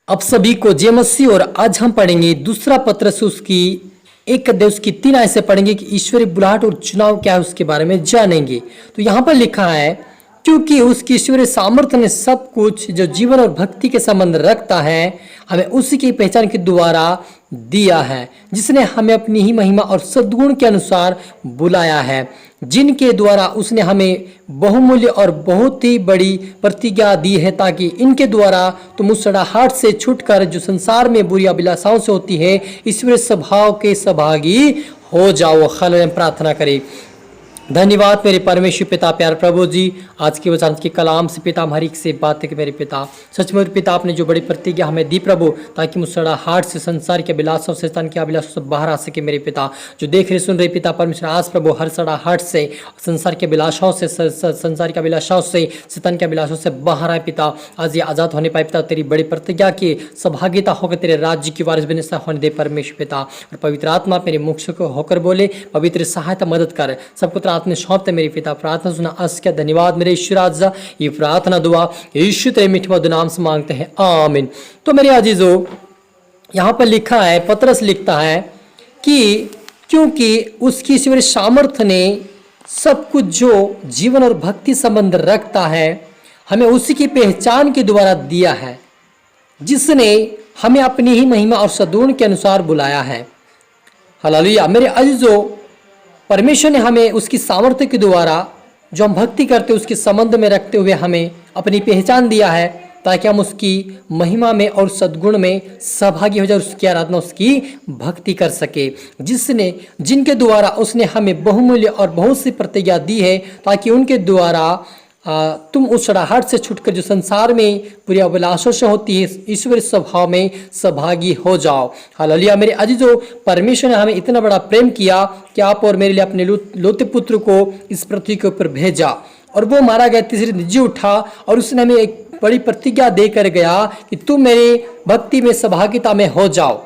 अब सभी को जय मसीह। और आज हम पढ़ेंगे दूसरा पत्रस उसकी एक अध्याय उसकी 3 आयत से पढ़ेंगे कि ईश्वरीय बुलाहट और चुनाव क्या है उसके बारे में जानेंगे। तो यहाँ पर लिखा है, क्योंकि उसकी ईश्वरीय सामर्थ्य ने सब कुछ जो जीवन और भक्ति के संबंध रखता है हमें उसी की पहचान के द्वारा दिया है, जिसने हमें अपनी ही महिमा और सद्गुण के अनुसार बुलाया है, जिनके द्वारा उसने हमें बहुमूल्य और बहुत ही बड़ी प्रतिज्ञा दी है, ताकि इनके द्वारा तुम उस सड़ाहट से छूटकर जो संसार में बुरी अभिलाषाओं से होती है ईश्वरीय स्वभाव के सहभागी हो जाओ। हालेलुया। प्रार्थना करें। धन्यवाद मेरे परमेश्वर पिता, प्यार प्रभु जी, आज के वचन के कलाम से पिता हमारी से बात है कि मेरे पिता सच में पिता आपने जो बड़ी प्रतिज्ञा हमें दी प्रभु, ताकि मुसड़ा हाट से संसार के अभिलाषों से शैतान के अभिलाषों से बाहर आ सके मेरे पिता। जो देख रहे सुन रहे पिता परमेश्वर, आज प्रभु हर सड़ा हाट से संसार के अभिलाषाओं से संसार के अभिलाषाओं से शैतान के अभिलाषों से बाहर आए पिता। आज ये आज़ाद होने पाए पिता, तेरी बड़ी प्रतिज्ञा की सहभागिता होकर तेरे राज्य की वारिस बनने से होने दे परमेश्वर पिता। और पवित्र आत्मा मेरे मुख से होकर बोले, पवित्र सहायता मदद कर, सबको आपने सौंपते मेरे पिता। प्रार्थना सुना आज क्या धन्यवाद मेरे ईश्वर। आज ये प्रार्थना दुआ यीशु तेरे मीठे मधुर नाम से मांगते हैं, आमीन। तो मेरे अजीजों, यहाँ पर लिखा है, पतरस लिखता है कि क्योंकि उसकी ईश्वरीय सामर्थ्य ने सब कुछ जो जीवन और भक्ति संबंध रखता है हमें उसी की पहचान के द्वारा दिया है, जिसने हमें अपनी ही महिमा और सद्गुण के अनुसार बुलाया है। हालेलुया। मेरे अजीजों, परमेश्वर ने हमें उसकी सामर्थ्य के द्वारा जो हम भक्ति करते उसके संबंध में रखते हुए हमें अपनी पहचान दिया है, ताकि हम उसकी महिमा में और सद्गुण में सहभागी हो जाए, उसकी आराधना उसकी भक्ति कर सके, जिनके द्वारा उसने हमें बहुमूल्य और बहुत सी प्रतिज्ञा दी है, ताकि उनके द्वारा तुम उस सड़ाहट से छूटकर जो संसार में पूरी अभिलाषों से होती है ईश्वरीय स्वभाव में सहभागी हो जाओ। हालेलुया। मेरे अजीजों, परमेश्वर ने हमें इतना बड़ा प्रेम किया कि आप और मेरे लिए अपने लोते पुत्र को इस पृथ्वी के ऊपर भेजा, और वो मारा गया, तीसरे दिन जी उठा, और उसने हमें एक बड़ी प्रतिज्ञा देकर गया कि तुम मेरे भक्ति में सहभागिता में हो जाओ,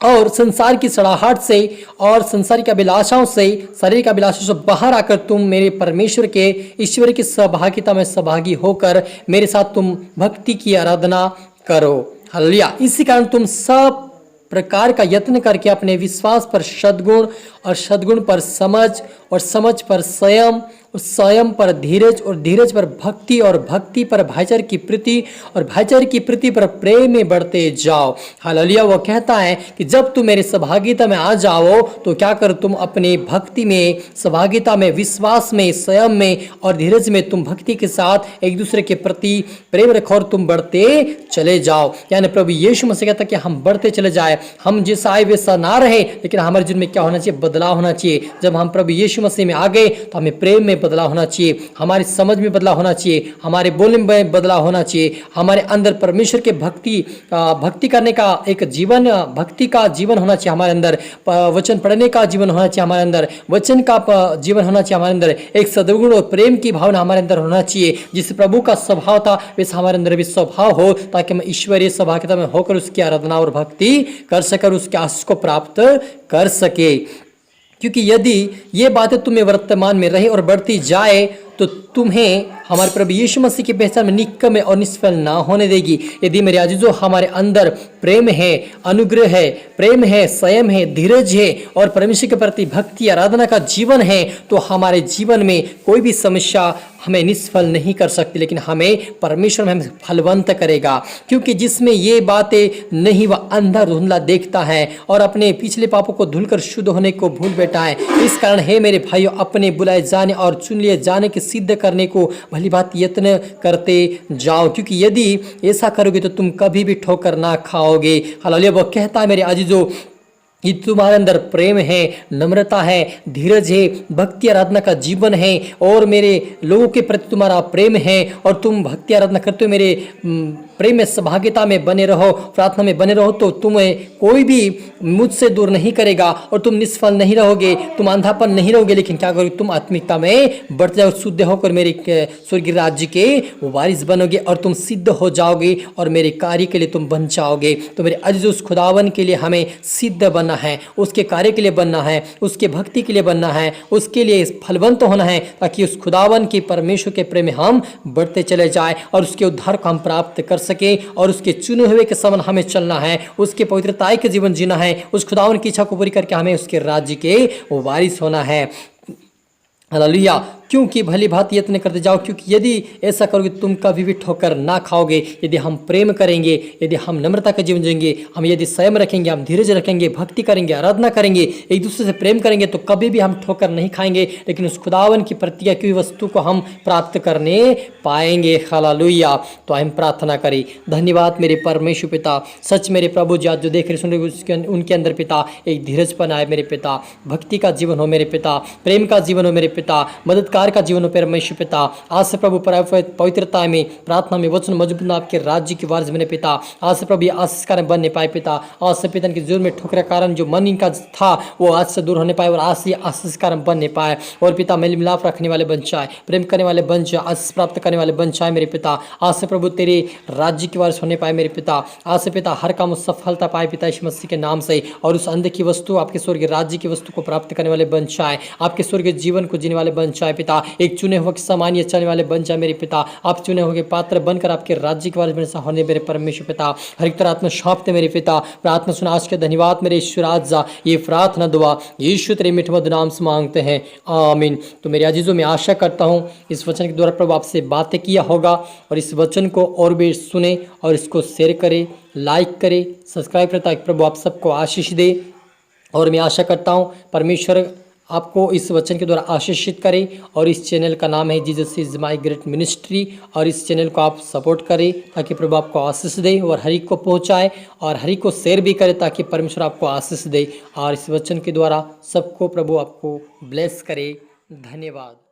और संसार की सड़ाहट से और संसार की अभिलाषाओं से, शरीर की अभिलाषाओं से बाहर आकर तुम मेरे परमेश्वर के ईश्वर की सहभागिता में सहभागी होकर मेरे साथ तुम भक्ति की आराधना करो। हालेलुया। इसी कारण तुम सब प्रकार का यत्न करके अपने विश्वास पर सद्गुण, और सद्गुण पर समझ, और समझ पर संयम, और संयम पर धीरज, और धीरज पर भक्ति, और भक्ति पर भाईचारे की प्रीति, और भाईचारे की प्रीति पर प्रेम में बढ़ते जाओ। हालेलुया। वो कहता है कि जब तुम मेरे सहभागिता में आ जाओ तो क्या करो, तुम अपने भक्ति में, सहभागिता में, विश्वास में, संयम में और धीरज में तुम भक्ति के साथ एक दूसरे के प्रति प्रेम रखो, और तुम बढ़ते चले जाओ। यानी प्रभु यीशु मसीह कहता कि हम बढ़ते चले जाए, हम जैसा आए वैसा ना रहे, लेकिन हमारे जीवन में क्या होना चाहिए, बदलाव होना चाहिए। जब हम प्रभु यीशु मसीह में आ गए तो हमें प्रेम में बदलाव होना चाहिए, हमारी समझ में बदलाव होना चाहिए, हमारे बोलने में बदलाव होना चाहिए, हमारे अंदर परमेश्वर के भक्ति करने का एक जीवन, भक्ति का जीवन होना चाहिए हमारे अंदर, वचन पढ़ने का जीवन होना चाहिए हमारे अंदर, वचन का जीवन होना चाहिए हमारे अंदर, एक सद्गुण और प्रेम की भावना हमारे अंदर होना चाहिए। जिस प्रभु का स्वभाव था वैसा हमारे अंदर भी स्वभाव हो, ताकि हम ईश्वरीय सहभागिता में होकर उसकी आराधना और भक्ति कर सके, उसके आशीष को प्राप्त कर सके। क्योंकि यदि ये बातें तुम्हें वर्तमान में रहे और बढ़ती जाए तो तुम्हें हमारे प्रभु यीशु मसीह की पहचान में निकम्मे और निष्फल ना होने देगी। यदि मेरे अजीजों हमारे अंदर प्रेम है, अनुग्रह है, प्रेम है, संयम है, धीरज है और परमेश्वर के प्रति भक्ति आराधना का जीवन है, तो हमारे जीवन में कोई भी समस्या हमें निष्फल नहीं कर सकती, लेकिन हमें परमेश्वर में हमें फलवंत करेगा। क्योंकि जिसमें ये बातें नहीं, वह अंधा धुंधला देखता है और अपने पिछले पापों को धुलकर शुद्ध होने को भूल बैठा है। इस कारण हे मेरे भाइयों, अपने बुलाए जाने और चुन लिए जाने के सिद्ध करने को भली बात यत्न करते जाओ, क्योंकि यदि ऐसा करोगे तो तुम कभी भी ठोकर ना खाओगे। हालेलुया। वो कहता है मेरे अजीजों, ये तुम्हारे अंदर प्रेम है, नम्रता है, धीरज है, भक्ति आराधना का जीवन है, और मेरे लोगों के प्रति तुम्हारा प्रेम है, और तुम भक्ति आराधना करते हो, मेरे प्रेम में सहभागिता में बने रहो, प्रार्थना में बने रहो, तो तुम्हें कोई भी मुझसे दूर नहीं करेगा और तुम निष्फल नहीं रहोगे, तुम अंधापन नहीं रहोगे, लेकिन क्या करोगे, तुम आत्मिकता में बढ़ते जाओ, शुद्ध होकर मेरे स्वर्गीय राज्य के वारिस बनोगे, और तुम सिद्ध हो जाओगे और मेरे कार्य के लिए तुम बन जाओगे। तो मेरे अजीज, उस खुदावन के लिए हमें सिद्ध बनना है, उसके कार्य के लिए बनना है, उसके भक्ति के लिए बनना है, उसके लिए फलवंत होना है, ताकि उस खुदावन के परमेश्वर के प्रेम में हम बढ़ते चले जाए और उसके उद्धार को हम प्राप्त कर सके और उसके चुने हुए के समान हमें चलना है, उसके पवित्रताई के जीवन जीना है, उस खुदावन की इच्छा को पूरी करके हमें उसके राज्य के वारिस होना है। हालेलुया। क्योंकि भली भांति यत्न करते जाओ, क्योंकि यदि ऐसा करोगे तुम कभी भी ठोकर ना खाओगे। यदि हम प्रेम करेंगे, यदि हम नम्रता का जीवन जिएंगे, हम यदि संयम रखेंगे, हम धीरज रखेंगे, भक्ति करेंगे, आराधना करेंगे, एक दूसरे से प्रेम करेंगे, तो कभी भी हम ठोकर नहीं खाएंगे, लेकिन उस खुदावन की प्रतिज्ञा की वस्तु को हम प्राप्त करने पाएंगे। हालेलुया। तो हम प्रार्थना करें। धन्यवाद मेरे परमेश्वर पिता, सच मेरे प्रभु जी, आज जो देख रहे सुन रहे उनके अंदर पिता एक धीरजपन आए मेरे पिता, भक्ति का जीवन हो मेरे पिता, प्रेम का जीवन हो मेरे पिता, मददगार का जीवन हो परमेश्वर पिता। आज से प्रभु पवित्रता में, प्रार्थना में, वचन मजबूत आपके राज्य की वारिस बने पिता। आज से प्रभु आशीष कारण बनने पाए पिता। आज से पिता के जोर में ठोकर कारण जो मन इनका था वो आज से दूर होने पाए और आज से आशीष कारण बनने पाए। और पिता मेल मिलाप रखने वाले बन जाए, प्रेम करने वाले बन जाए, आशीष प्राप्त करने वाले बन जाए मेरे पिता। आज से प्रभु तेरे राज्य की वारिस होने पाए मेरे पिता। आज से पिता हर काम सफलता पाए पिता यीशु मसीह के नाम से, और उस अंधे की वस्तु आपके स्वर्गीय राज्य की वस्तु को प्राप्त करने वाले बन जाए, आपके स्वर्गीय जीवन को जीने वाले बन जाए पिता। एक चुने हुए सामान्य चलने वाले बन जाए मेरे पिता। आप चुने हुए पात्र बनकर आपके राज्य के वारिस में होने मेरे परमेश्वर पिता। हर एक तरह आत्मा सौंपते मेरे पिता। प्रार्थना सुना आज के धन्यवाद मेरे ईश्वर। आज ये प्रार्थना दुआ यीशु तेरे मीठे मधुर नाम से मांगते हैं, आमीन। तो मेरे अजीजों, मैं आशा करता हूँ इस वचन के द्वारा प्रभु आपसे बातें किया होगा, और इस वचन को और भी सुने और इसको शेयर करें, लाइक करें, सब्सक्राइब करें, ताकि प्रभु आप सबको आशीष दे। और मैं आशा करता हूँ परमेश्वर आपको इस वचन के द्वारा आशीषित करें। और इस चैनल का नाम है Jesus is my great ministry, और इस चैनल को आप सपोर्ट करें ताकि प्रभु आपको आशीष दे, और हर एक को पहुंचाए, और हर एक को शेयर भी करे ताकि परमेश्वर आपको आशीष दे। और इस वचन के द्वारा सबको प्रभु आपको ब्लेस करे। धन्यवाद।